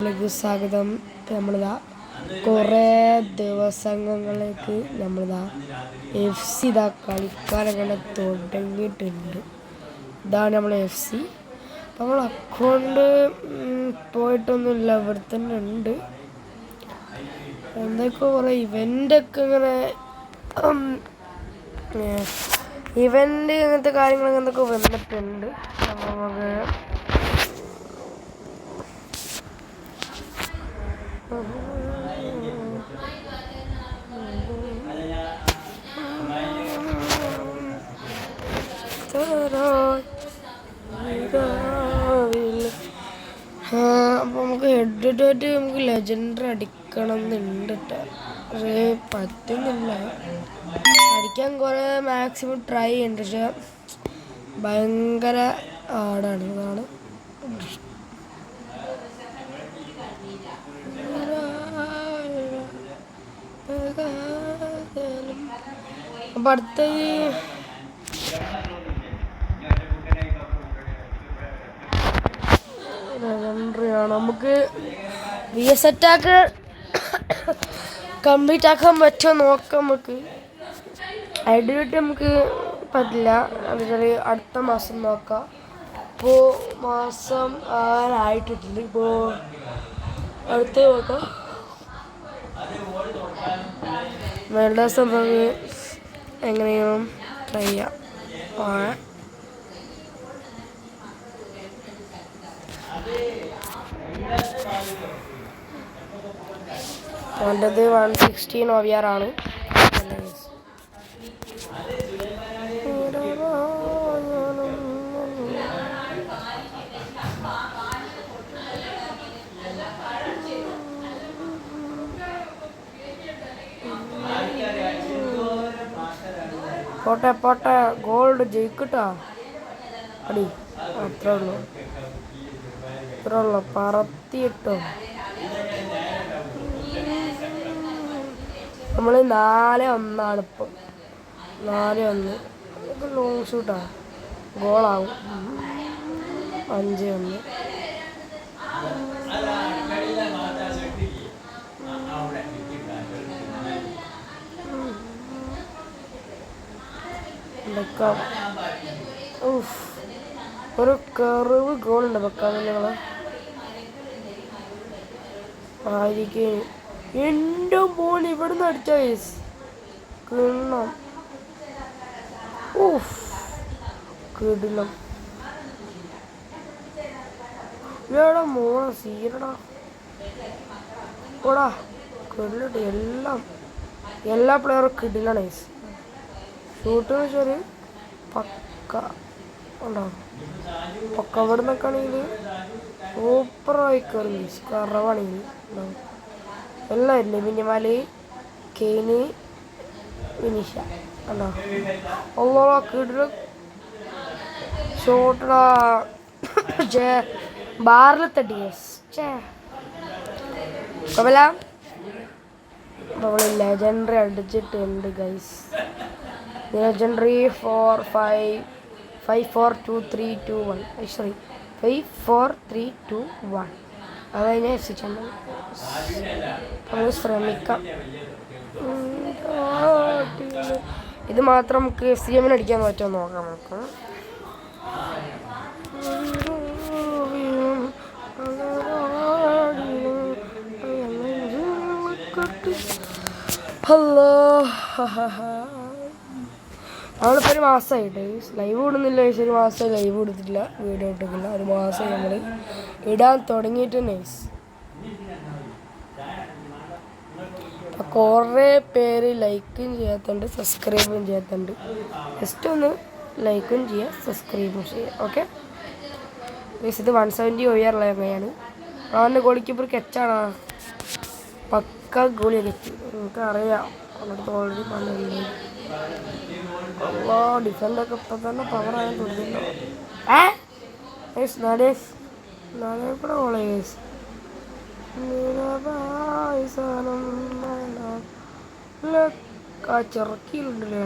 സ്വാഗതം. നമ്മളിതാ കുറേ ദിവസങ്ങളിലേക്ക് നമ്മളിതാ FC ഇതാ കളിക്കാനങ്ങനെ തുടങ്ങിയിട്ടുണ്ട്. ഇതാണ് നമ്മൾ FC. അപ്പം നമ്മൾ അക്കൗണ്ട് പോയിട്ടൊന്നുമില്ല, ഇവിടെ തന്നെ ഉണ്ട്. എന്തൊക്കെ കുറേ ഇവൻ്റൊക്കെ ഇങ്ങനെ ഇവൻ്റ് അങ്ങനത്തെ കാര്യങ്ങളൊക്കെ എന്തൊക്കെ വന്നിട്ടുണ്ട്. നമുക്ക് അപ്പോൾ നമുക്ക് ഹെഡ് നമുക്ക് ലെജൻഡറി അടിക്കണം എന്നുണ്ട് കേട്ടോ. പക്ഷേ പറ്റുന്നില്ല. അടിക്കാൻ കുറേ മാക്സിമം ട്രൈ ചെയ്യുന്നുണ്ട്, പക്ഷെ ഭയങ്കര ഹാർഡാണ്. ഇതാണ് അപ്പം അടുത്ത ലെജൻഡറിയാണ്. നമുക്ക് VS അറ്റാക്ക് കംപ്ലീറ്റ് ആക്കാൻ പറ്റുമോ നോക്കാം. നമുക്ക് ഐഡിയായിട്ട് നമുക്ക് പറ്റില്ല, അത് അടുത്ത മാസം നോക്കാം. ഇപ്പോൾ മാസം ആയിട്ടില്ല, ഇപ്പോൾ അടുത്ത നോക്കാം. ദിവസം നമുക്ക് എങ്ങനെയും ട്രൈ ചെയ്യാം. അവൻ്റെത് 116 OVR ആണ്. പോട്ടെ പോട്ടെ, ഗോൾഡ് ജയിക്കട്ടാ. അടി അത്രേ ഉള്ളൂ, പറത്തിയിട്ടോ. നമ്മൾ 4-1 ഇപ്പം. 4-1 ലോങ് ഷൂട്ടാ, ഗോളാവും. 5-1. ഒരു കറിവ് ഗോളുണ്ട് വെക്കാൻ നിങ്ങളെ ആയിരിക്കും. എൻ്റെ മോൻ ഇവിടുന്ന് അടിച്ച കിണ്ണം. കിടിലം. ഇയാടാ മോള സീരടാ ഓടാ. കിടിലട്ട് എല്ലാ പ്ലെയറും കിടിലാണ്. ഷൂട്ട് വെച്ചാൽ പക്ക ഉണ്ടാവും. പക്ക ഇവിടെ നിന്നൊക്കെ ആണെങ്കിൽ സൂപ്പറായി കയറി കറവാണെങ്കിൽ ഉണ്ടാവും. എല്ലാവരില്ലേ, മിനിമാല്, കെയ്ന്, വിനിഷ ഉണ്ടാവും. ഓളോളാ കിടില ഷോട്ടടാ. ബാറിൽ തട്ടി കുഴപ്പമില്ല. നമ്മൾ ലെജൻഡറി അടിച്ചിട്ടുണ്ട് ഗൈസ്. Legendary 5-4-2-3-2-1 sorry 5-4-3-2-1. അത് കഴിഞ്ഞാൽ FC ചാമ്പ്യൻ. നമുക്ക് ശ്രമിക്കാം. ഇത് മാത്രം നമുക്ക് FC ചാമ്പ്യൻ അടിക്കാൻ പറ്റുമോ നോക്കാം. നമുക്ക് ഹലോ, നമ്മളിപ്പോൾ ഒരു മാസമായിട്ട് ലൈവ് ഇടുന്നില്ല. ഒരു മാസമായി ലൈവ് കൊടുത്തിട്ടില്ല, വീഡിയോ ഇട്ടിട്ടില്ല. ഒരു മാസമായി നമ്മൾ ഇടാൻ തുടങ്ങിയിട്ട് നൈസ്. കുറേ പേര് ലൈക്കും ചെയ്യാത്തുണ്ട്, സബ്സ്ക്രൈബും ചെയ്യാത്തുണ്ട്. ജസ്റ്റ് ഒന്ന് ലൈക്കും ചെയ്യുക, സബ്സ്ക്രൈബും ചെയ്യുക. ഓക്കെ ഗൈസ്, ഇത് 170 OVR എങ്ങനെയാണ്. അവൻ്റെ ഗോൾ കീപ്പർ കെച്ചാണ്, പക്ക ഗോളി കെച്ച്. നിങ്ങൾക്ക് അറിയാം, അവിടുത്തെ ഓൾറെഡി പണിയില്ല. ഡിഫൻഡൊക്കെ ഇപ്പം തന്നെ പവറായാൽ തുടങ്ങിയിട്ടുണ്ടോ. നാളെ കൂടെ ഗോളേ ഗൈസ്. ചെറുക്കിയിലുണ്ടല്ലേ.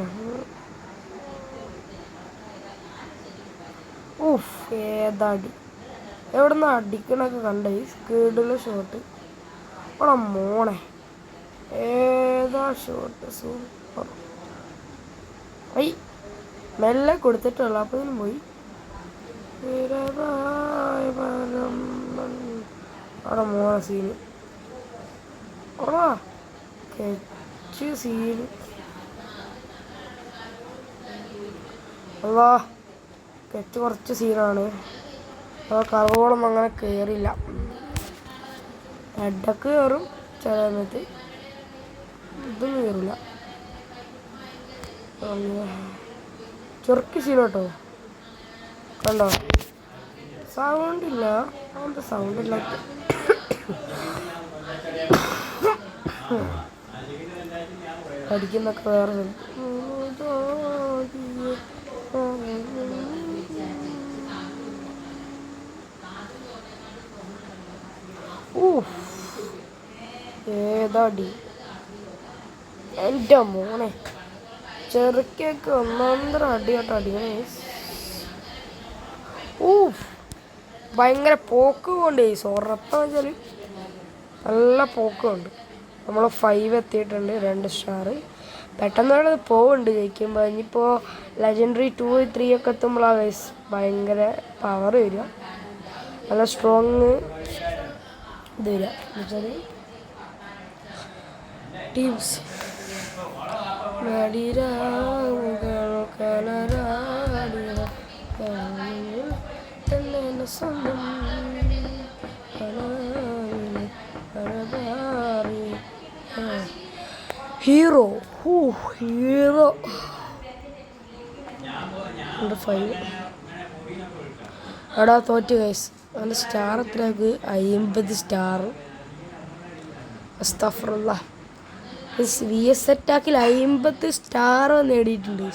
ഏതാടി എവിടെ നിന്ന് അടിക്കണൊക്കെ കണ്ടേ സ്പീഡിലെ ഷോട്ട്. അവിടെ മോണെ ഏതാ ഷോട്ട് സൂപ്പർ. ഐ മെല്ലെ കൊടുത്തിട്ടുള്ള അപ്പതിനും പോയി. അവിടെ മോണ സീന്. ഓടാ കെച്ച് സീന്. അല്ലാ കെച്ച് കുറച്ച് സീനാണ്. കറവോളം അങ്ങനെ കയറില്ല. ഇടക്ക് കയറും ചില സമയത്ത്. ഇതൊന്നും കയറില്ല. ചെറുക്ക് സീന കേട്ടോ. കണ്ടോ സൗണ്ടില്ല. അങ്ങനത്തെ സൗണ്ടില്ല. പഠിക്കുന്നൊക്കെ വേറെ ഏതാടി എൻ്റെ മോനെ. ചെറുക്കൊക്കെ ഒന്നാന്തരം അടിയാട്ടോ അടിക്കണേ. ഭയങ്കര പോക്ക് കൊണ്ട് ഉറപ്പം വെച്ചാൽ നല്ല പോക്കുണ്ട്. നമ്മൾ 5 എത്തിയിട്ടുണ്ട്, 2 സ്റ്റാർ. പെട്ടെന്ന് പോകുന്നുണ്ട് ജയിക്കുമ്പോൾ. ഇനിയിപ്പോൾ ലെജൻഡറി 2, 3 ഒക്കെ എത്തുമ്പോഴാണ് ഗൈസ് ഭയങ്കര പവർ വരിക. നല്ല സ്ട്രോങ് ഇത് വരിക എന്നുവെച്ചാൽ ടീംസ്. ഹീറോ ഹീറോ 5 എടാ തോറ്റ് ഗൈസ്. അതിൻ്റെ സ്റ്റാർ എത്രയാക്ക്? 50 സ്റ്റാർ. അസ്തഗ്ഫിറുല്ലാ. VS അറ്റാക്കിൽ 50 സ്റ്റാർ നേടിയിട്ടുണ്ട്.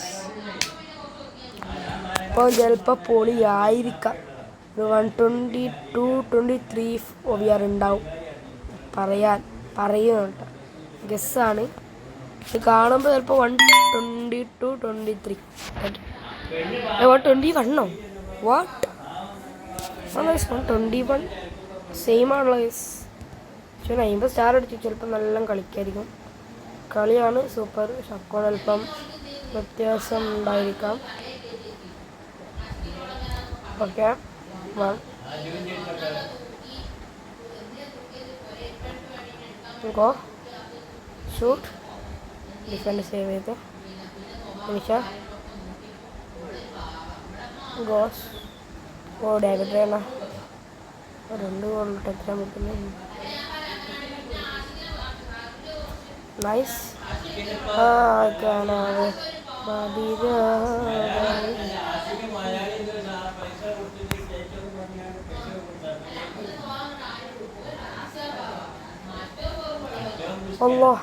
അപ്പോൾ ചിലപ്പോൾ പൊളിയായിരിക്കാം. ഒരു 122, 23 OVR ഉണ്ടാവും. പറയുന്നുണ്ട് ഗസ്സാണ്. ഇത് കാണുമ്പോൾ ചിലപ്പോൾ 122, 23 121 വാട്ട് 121 സെയിം ആണല്ലോ ഗസ്. 50 സ്റ്റാർ അടിച്ചു. ചിലപ്പോൾ നല്ല കളിക്കായിരിക്കും. കളിയാണ് സൂപ്പർ. ഷക്കോൺ അല്പം വ്യത്യാസം ഉണ്ടായിരിക്കാം. Okay go shoot. Defend save ചെയ്ത് ഫിനിഷ ഗോസ്. ഡേവിഡ് റേണ 2 ഗോൾ ടച്ചാൻ പറ്റുന്നു. നൈസ്. Allah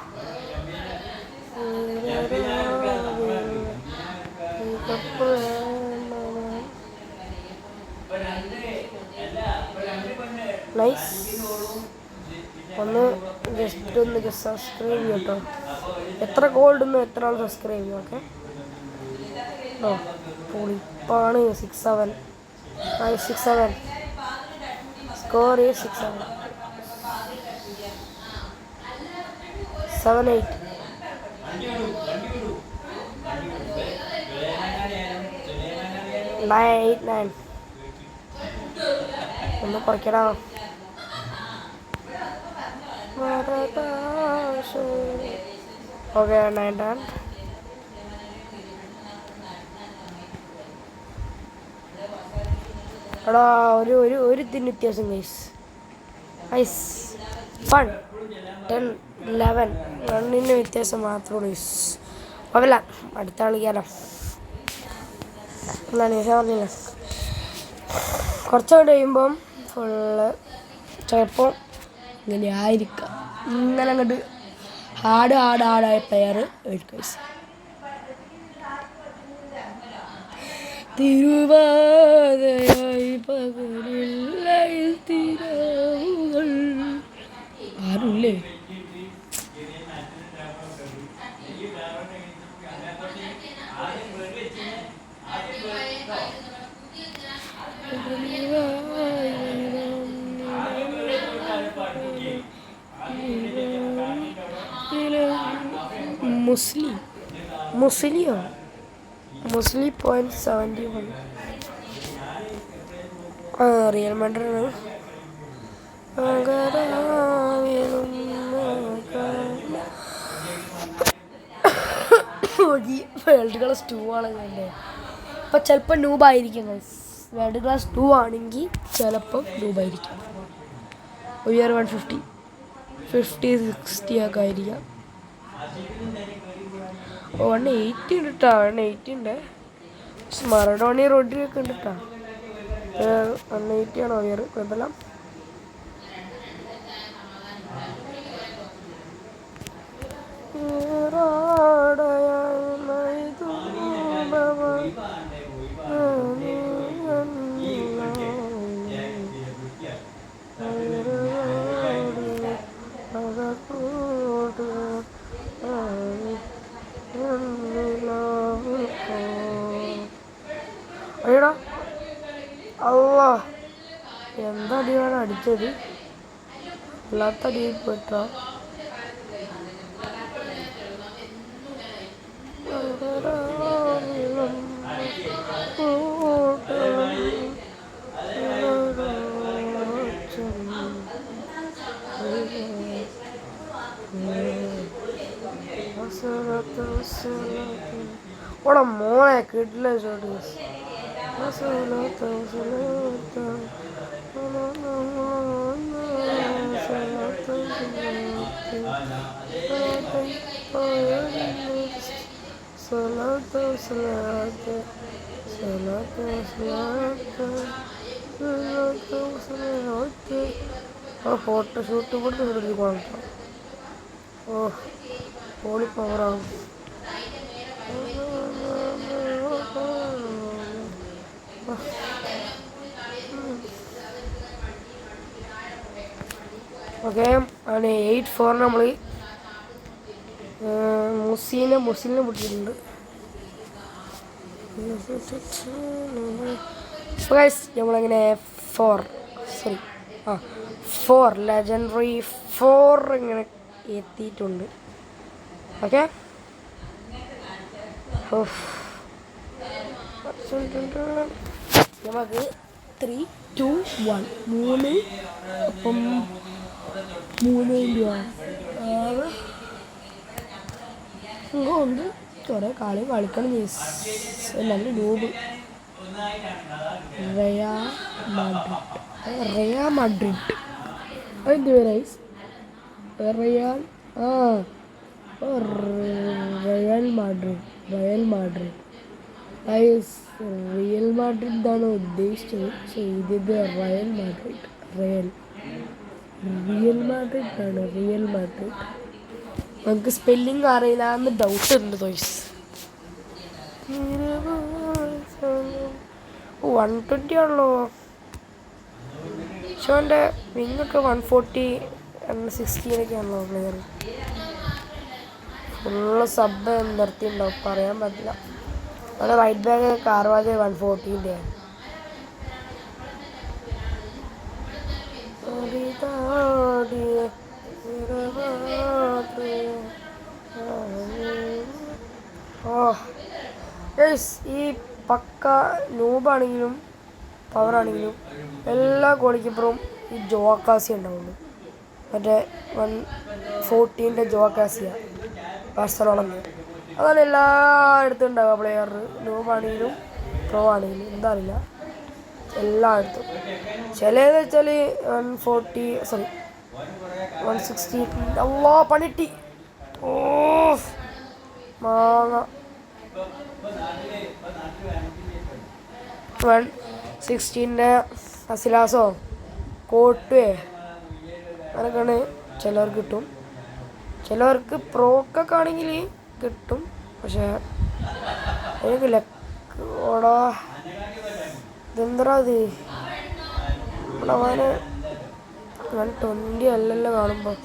nice. ഒന്ന് ജസ്റ്റ് സബ്സ്ക്രൈബ് ചെയ്യും കേട്ടോ. എത്ര ഗോൾഡ് ഒന്നും എത്ര ആൾ സബ്സ്ക്രൈബ് ചെയ്യും. ഓക്കെ പൊളിപ്പാണ്. 6-7 6-7 സ്കോർ 6-7 7-8 9-8 ഒന്ന് കുറയ്ക്കടാ. ഓക്കെ 9-10 എടാ ഒരു ഇതിന് വ്യത്യാസം ഗൈസ്. ഐസ് 10-11 റണ്ണിന് വ്യത്യാസം മാത്രമേ ഗൈസ്. അതല്ല അടുത്ത കളിക്കാലോ. എന്താണ് പറഞ്ഞില്ല. കുറച്ചുകൂടെ കഴിയുമ്പം ഫുള്ള് ചിലപ്പോൾ ഇങ്ങനെ ആയിരിക്കാം. ഇങ്ങനെ അങ്ങോട്ട് ഹാർഡായ പ്ലെയർ ഗൈസ്. തിരുവാതിരയായി പകലില്ല തിരവുകൾ ആരുല്ലേ. മുസ്ലിയോ മുസ്ലി .71. റിയൽ മാഡ്രിഡ് വേൾഡ് ക്ലാസ് 2 ആണ് ഞാൻ. അപ്പം ചിലപ്പോൾ നൂബായിരിക്കും. വേൾഡ് ക്ലാസ് 2 ആണെങ്കിൽ ചിലപ്പം നൂബായിരിക്കും. ഉയർ 150 50-60 ഒക്കെ ആയിരിക്കാം. 180 ഉണ്ട് കേട്ടോ. 180 ഉണ്ട്. മറഡോണി റോഡിലൊക്കെ ഉണ്ട് കേട്ടോ. 180 ആണോ ഉയർ? കുഴപ്പമില്ല. അയ്യടാ അല്ലാ, എന്താ അടിയാണ് അടിച്ചത്? അല്ലാത്ത അടിയിൽ പെട്ടോ. ഓടാ മോനെ കിട്ടില്ല ഷോട്ട്. ഫോട്ടോഷൂട്ട് കൊടുത്ത് കൊടുക്കണം. ഓ പോളി പവറാകും. ഓക്കെ, അങ്ങനെ 8-4 നമ്മൾ മുസ്ലിനെ പിടിച്ചിട്ടുണ്ട്. നമ്മളങ്ങനെ 4 ലെജൻഡറി 4 ഇങ്ങനെ എത്തിയിട്ടുണ്ട്. ഓക്കെ, നമുക്ക് 3, 2, 1 3 അപ്പം 3 ഉണ്ട്. കുറേ കളിക്കണം. നല്ല ലൂബ് റയൽ മാഡ്രിഡ് അതിൻ്റെ റൈസ് റയൽ മാഡ്രിഡ് റിയൽ മാഡ്രിഡ് ആണ് ഉദ്ദേശിച്ചത്. പക്ഷേ ഇത് റിയൽ മാഡ്രിഡ് ആണ്. റിയൽ മാഡ്രിഡ് നമുക്ക് സ്പെല്ലിങ് അറിയില്ല എന്ന് ഡൗട്ട് ഉണ്ട്. 120 ആണല്ലോ. പക്ഷെ അവൻ്റെ വിങ്ങൊക്കെ 140 160 ആണല്ലോ പ്ലെയർ. ഫുള്ള് സബ് നിർത്തിയിട്ടുണ്ടാവും, പറയാൻ പറ്റില്ല. അവിടെ റൈറ്റ് ബാക്ക് കാർവാജ് 140 ഈ പക്ക നൂബാണെങ്കിലും പവറാണെങ്കിലും എല്ലാ ഗോളിക്കപ്പുറവും ഈ ജോക്കാസി ഉണ്ടാവുള്ളൂ. മറ്റേ 114 ജോക്കാസിയ ബാഴ്സലോണന്ന്. അതാണ് എല്ലായിടത്തും ഉണ്ടാവുക. പ്ലെയർ നൂബാണെങ്കിലും പ്രോ ആണെങ്കിലും എന്താ അറിയില്ല, എല്ലായിടത്തും. ചിലതെന്ന് വെച്ചാൽ 160 അല്ലാ പണിട്ടി. ഓ മാങ്ങ 116 അസിലാസോ കോട്ടുവേ അങ്ങനെയൊക്കെയാണ് ചിലവർക്ക് കിട്ടും. ചിലവർക്ക് പ്രോക്കൊക്കെ ആണെങ്കിൽ കിട്ടും. പക്ഷേ എനിക്ക് ലക്ക് ഓടാ ഇതെന്തറാ ഇത് അവന് 120 അല്ലല്ലോ കാണുമ്പോൾ.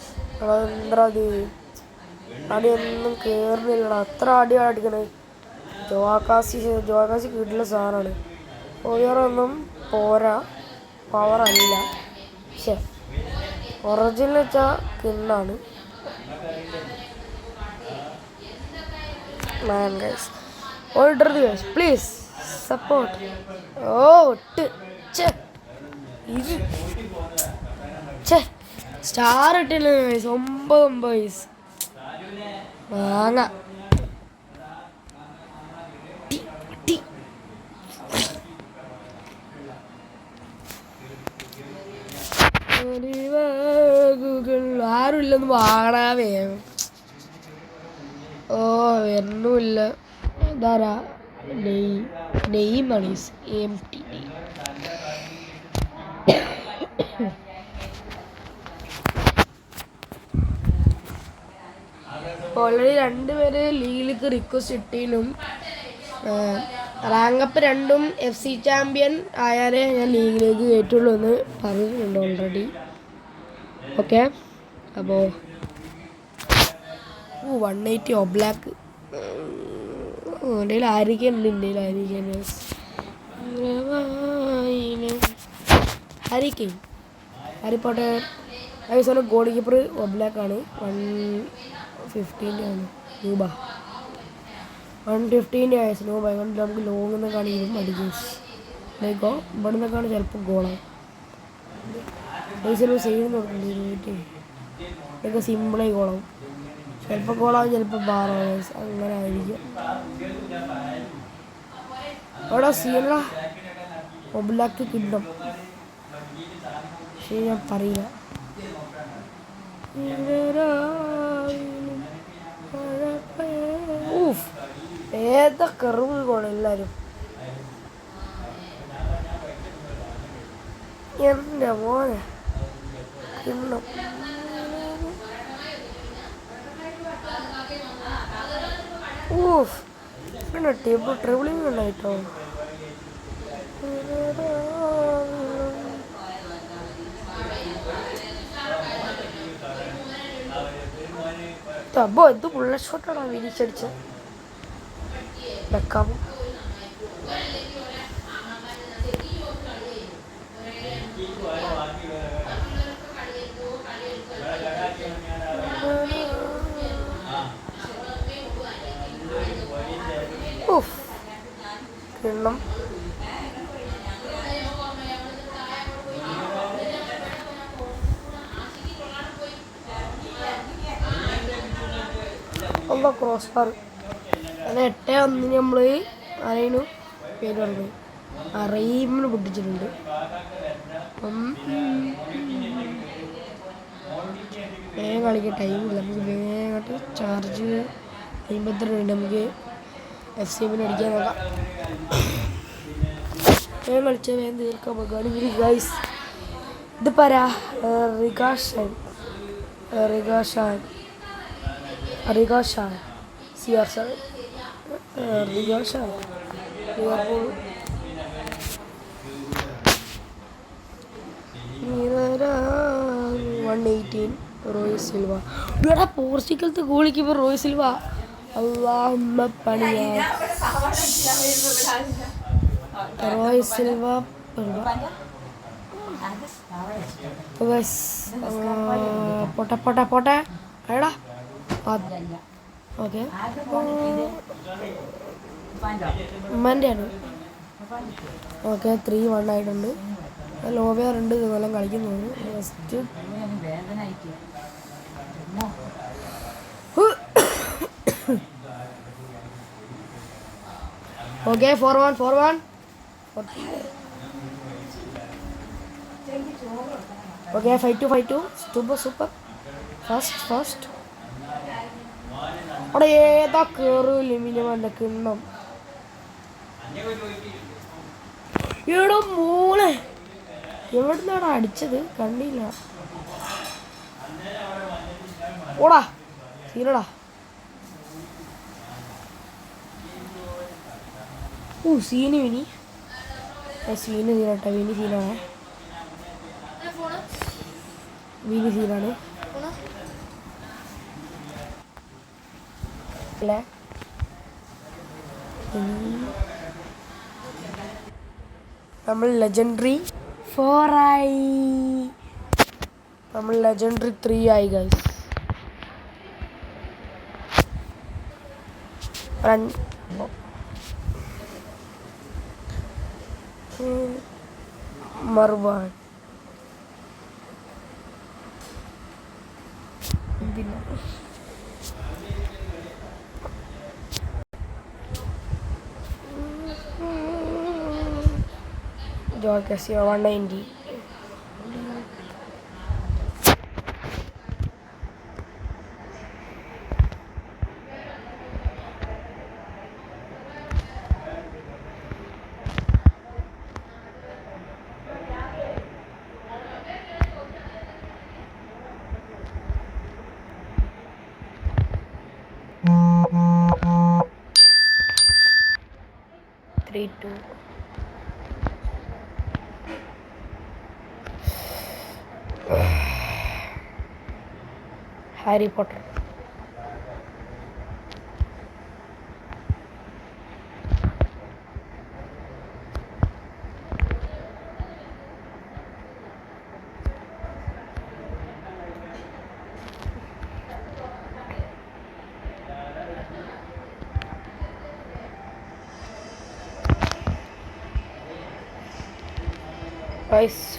അതെന്തറാ ഇത് അടിയൊന്നും കയറുന്നില്ലടാ. അത്ര അടിയാണ് അടിക്കണേ. ജോക്കാസി കിട്ടുന്ന സാധനമാണ്. ഓരോന്നും പോരാ, പവറല്ല. പക്ഷേ ഒറിജിനൽ വെച്ചാൽ കിണ്ണാണ്. Man guys, order the guys, please support. Star ഇട്ടില്ല guys, 9 guys. മാങ്ങ ആരുമില്ലെന്ന് വാങ്ങാവേ. വരുന്നുമില്ല. ഇതാരാ? നെയ്മാണ് MT. ഓൾറെഡി 2 പേര് ലീഗിലേക്ക് റിക്വസ്റ്റ് ഇട്ടിനും. റാങ്കപ്പ് 2ഉം FC ചാമ്പ്യൻ ആയാലേ ഞാൻ ലീഗിലേക്ക് കയറ്റുള്ളൂ എന്ന് പറഞ്ഞിട്ടുണ്ട് ഓൾറെഡി. ഓക്കെ, അപ്പോൾ 180 ഒബ്ലാക്ക് എൻ്റെ ആയിരിക്കുന്നുണ്ട്. ഇന്ത്യയിൽ ആയിരിക്കും ഹാരിപ്പോട്ടെ. ഐസോടെ ഗോൾ കീപ്പർ ഒബ്ലാക്കാണ്. 115 ആണ് രൂപ. 115 ആയിസ് നൂബ. അതുകൊണ്ട് നമുക്ക് ലോങ് നിന്ന് കാണിക്കും അടിക്കും. ലൈക്കോ ഇവിടെ നിന്നൊക്കെയാണ് ചിലപ്പോൾ ഗോളാവും. പൈസ സൈഡ് നോക്കുന്നുണ്ട്. ഇതൊക്കെ സിമ്പിളായി ഗോളാവും. ചിലപ്പോൾ ഗോളാവും, ചിലപ്പോൾ ബാറാവും. അങ്ങനെ ആയിരിക്കും. അവിടെ സീനടാ ഒബ്ലാക്ക് കിട്ടും. പക്ഷേ ഞാൻ പറയില്ല. ഏതൊക്കെ എറിവ് ഗോൾ എല്ലാവരും. എൻ്റെ മോനെ കിണ്ണം. പിന്നെ ട്രിബിളിങ് ഉണ്ടായിട്ടോ. അപ്പോ ഇത് ബുള്ളറ്റ് ഷോട്ടാണോ വിരിച്ചടിച്ച വെക്കാമോ? കിണ്ണം. എന്താ ക്രോസ് ബാർ? അങ്ങനെ 8-1 നമ്മൾ ആരെയും പേര് പറഞ്ഞു റീമിന് പൊട്ടിച്ചിട്ടുണ്ട്. വേഗം കളിക്കാൻ ടൈമില്ല. നമുക്ക് വേഗമായിട്ട് ചാർജ് 52 നമുക്ക് FCM അടിക്കാൻ നോക്കാം. വേഗം കളിച്ചാൽ വേഗം തീർക്കാൻ നോക്കുകയാണെങ്കിൽ ഗൈസ്. ഇത് പറയാ റിഗാഷാൻ CR7 റിഗാഷാൻ ലിവർപൂൾ 118 റോയ് സിൽവ. ഇവിടെ പോർച്ചുഗലത്തെ ഗോൾ കീപ്പർ റോയ് സിൽവ. അല്ലാഹുമ്മ പണിയാ റോയ് സിൽവ. പോട്ടെ എടാ. ഓക്കെ, ഉമ്മൻ്റെയാണ്. ഓക്കെ, 3-1 ആയിട്ടുണ്ട്. ലോവേറുണ്ട്, ഇതെല്ലാം കളിക്കുന്നു. First okay 4-1. Okay 5-2. Super. First അവിടെ ഏതാ കയറില്ല മിനിമൻ്റെ കിണ്ണം. ഇവിടെ മോളെ എവിടുന്നാടാ അടിച്ചത് കണ്ടില്ല. ഓടാ സീനടാ. സീന് വിനി സീനട്ടെ. വിനി സീനാണ്. അല്ലേ നമ്മൾ ലെജൻഡറി 4 ആയി. നമ്മൾ ലെജൻഡറി 3 ആയി guys. Marwan Joy Casio 190. Harry Potter.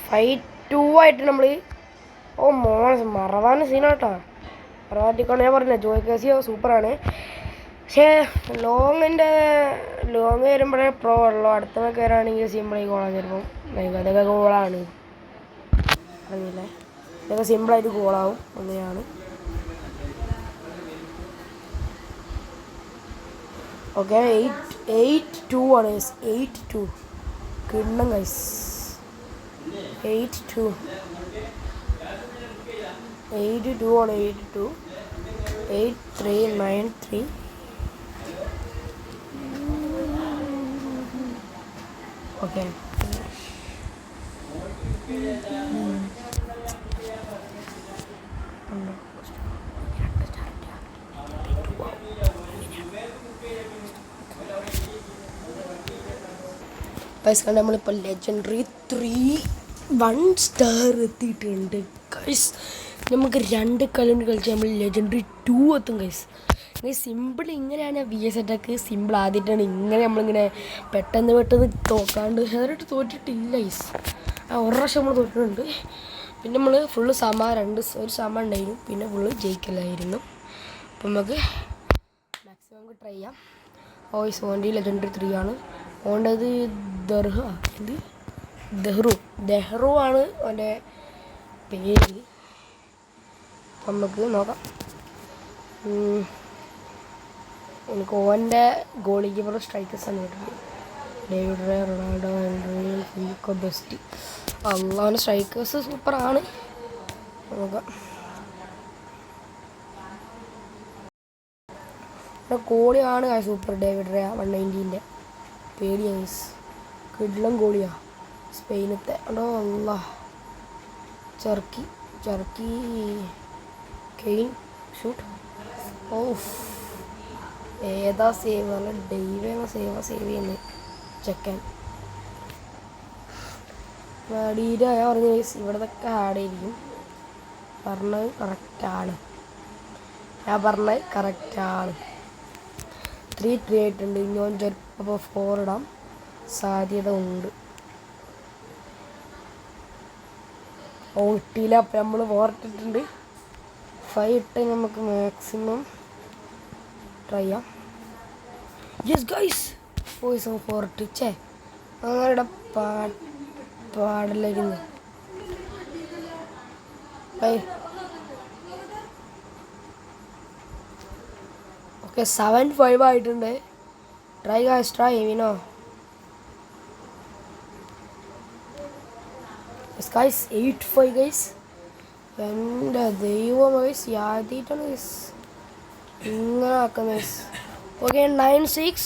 Fight 2 ആയിട്ട് നമ്മൾ മറവാൻ സീനാട്ടോ. മറവാറ്റിക്കൊണ്ട് ഞാൻ പറഞ്ഞില്ല ജോയ് കാസിയോ സൂപ്പറാണ്. പക്ഷേ ലോങ് വരുമ്പോഴേ പ്രോ ഉള്ളൂ. അടുത്തൊക്കെ വരാണെങ്കിൽ സിമ്പിളായി ഗോളാൻ ചിലപ്പം അതൊക്കെ ഗോളാണ്. അറിയില്ലേ, ഇതൊക്കെ സിമ്പിളായിട്ട് ഗോളാവും. അങ്ങനെയാണ്. ഓക്കെ 8-2 ആണ്. 8-2 കിണ്ണം ഗൈസ്. 8-2 ആണ്. 8-2 8-3 9-3. ഓക്കെ ഗൈസ് കണ്ട് നമ്മളിപ്പോൾ ലെജൻഡറി 3 1 സ്റ്റാർ എത്തിയിട്ടുണ്ട് ഗൈസ്. നമുക്ക് 2 കളിയുണ്ട് കളിച്ച് നമ്മൾ ലെജൻഡറി 2 എത്തും ഗൈസ്. സിമ്പിൾ ഇങ്ങനെയാണ് VS അറ്റാക്ക്. സിമ്പിൾ ആദ്യമായിട്ടാണ് ഇങ്ങനെ നമ്മളിങ്ങനെ പെട്ടെന്ന് തോക്കാണ്ട് അതിനായിട്ട് തോറ്റിട്ടില്ല ഗൈസ്. ഒരു പ്രാവശ്യം നമ്മൾ തോറ്റിട്ടുണ്ട്. പിന്നെ നമ്മൾ ഫുള്ള് ഒരു സമ ഉണ്ടായിരുന്നു. പിന്നെ ഫുള്ള് ജയിക്കലായിരുന്നു. അപ്പം നമുക്ക് മാക്സിമം ട്രൈ ചെയ്യാം. വോയിസ് ഓൻ്റെ ലെജൻഡറി 3 ആണ്. ഓണ്ടത് ദെഹ്റു ആണ് അവൻ്റെ പേര്. അപ്പം നമുക്ക് നോക്കാം. എനിക്ക് ഓൻ്റെ ഗോളി കീപ്പർ സ്ട്രൈക്കേഴ്സാണ് കിട്ടുന്നത്. ഡേവിഡ് റേ, റൊണാൾഡോ, ഹെൻറി, ഫിലിക്കോ, ബെസ്റ്റ്. അവൻ്റെ സ്ട്രൈക്കേഴ്സ് സൂപ്പറാണ്. നോക്കാം. ഗോളിയാണ് സൂപ്പർ. ഡേവിഡ് റേ 190ൻ്റെ പേടിയാ കിടിലം ഗോളിയാ. സ്പെയിനത്തെ അല്ല ചർക്കി കെയിൻ ഷൂട്ട്. ഏതാ സേവ് അല്ല ഡെയ്വേണ സേവ് ചെയ്യുന്നത് ചെക്കൻ. മടിയിൽ ഞാൻ പറഞ്ഞു ഇവിടത്തൊക്കെ ഹാർഡായിരിക്കും. പറഞ്ഞത് കറക്റ്റാണ്. 3-3 ആയിട്ടുണ്ട്. ഇനി ചിലപ്പോൾ 4 ഇടാൻ സാധ്യത ഉണ്ട്. ഇട്ടില്ല. അപ്പം നമ്മൾ 4 ഇട്ടിട്ടുണ്ട്. 5 ഇട്ട് നമുക്ക് മാക്സിമം ട്രൈ ചെയ്യാം. യെസ് ഗൈസ്, വോയിസ് 4 ഇട്ടിച്ചേ അങ്ങനെ പാടില്ലായിരുന്നു. ഓക്കെ 7-5 ആയിട്ടുണ്ട്. ട്രൈ വിനോ. Guys 8-5 guys. എൻ്റെ ദൈവം ഗൈസ് യാതിയിട്ടാണ് ഗൈസ് ഇങ്ങനെ ആക്കുന്നത് ഗൈസ്. ഓക്കെ 9-6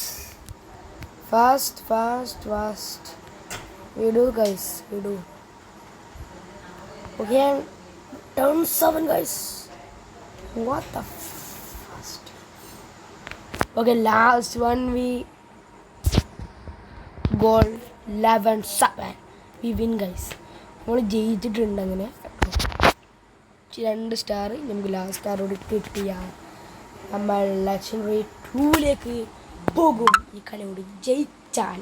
ഫാസ്റ്റ് വിടൂ ഗൈസ് വിടൂ. Okay turn 7 guys. What the fast. Okay last one we goal 11-7 we win guys. നമ്മൾ ജയിച്ചിട്ടുണ്ട്. അങ്ങനെ 2 സ്റ്റാർ നമുക്ക് ലാസ്റ്റ് സ്റ്റാറോട് കിട്ടിയാൽ നമ്മൾ ലെജൻഡറി 2ലേക്ക് പോകും. ഈ കളിയോട് ജയിച്ചാൽ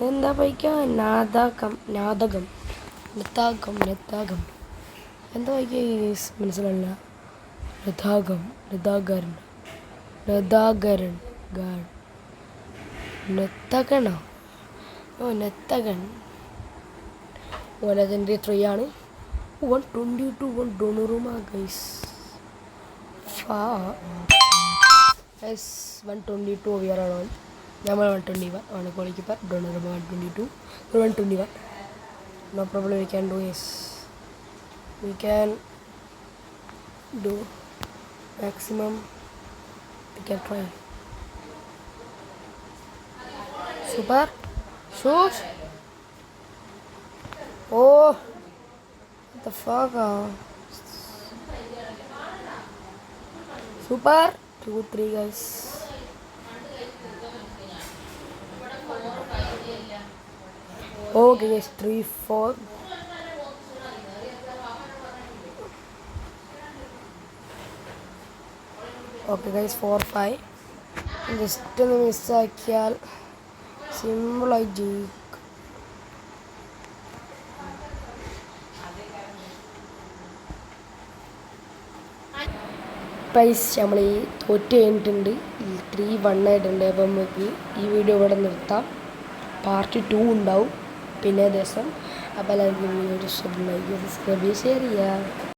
എന്താ വായിക്കുക? നാദകം എന്താ വായിക്കുക? മനസ്സിലായില്ല. നെത്തകണോ? നെത്തകൺ. ലെജൻഡറി 3 ആണ്. 122 ഡൊണറുമ ഗൈസ്. 122 ഓവിയറാണോ? നമ്മൾ 121 ആണ്. ഗോളിക്കീപ്പർ Donnarumma 122 121. No problem, we can do this. We can do maximum. We can try. Super. Shoot. Oh. What the fuck? Super. 2-3 guys. Okay guys, 3-4. Okay guys, 4-5. Just ഒന്ന് മിസ്സാക്കിയാൽ സിമ്പിളായി ജയിക്കും. പൈസ നമ്മൾ ഈ തോറ്റ് കഴിഞ്ഞിട്ടുണ്ട്. 3-1 ആയിട്ടുണ്ട്. അപ്പം നമുക്ക് ഈ വീഡിയോ ഇവിടെ നിർത്താം. പാർട്ട് 2 ഉണ്ടാവും പിന്നെ ദിവസം. അപ്പോൾ എല്ലാവർക്കും വീഡിയോ ഇഷ്ടമായി സബ്സ്ക്രൈബ് ചെയ്യുക, ഷെയർ ചെയ്യുക.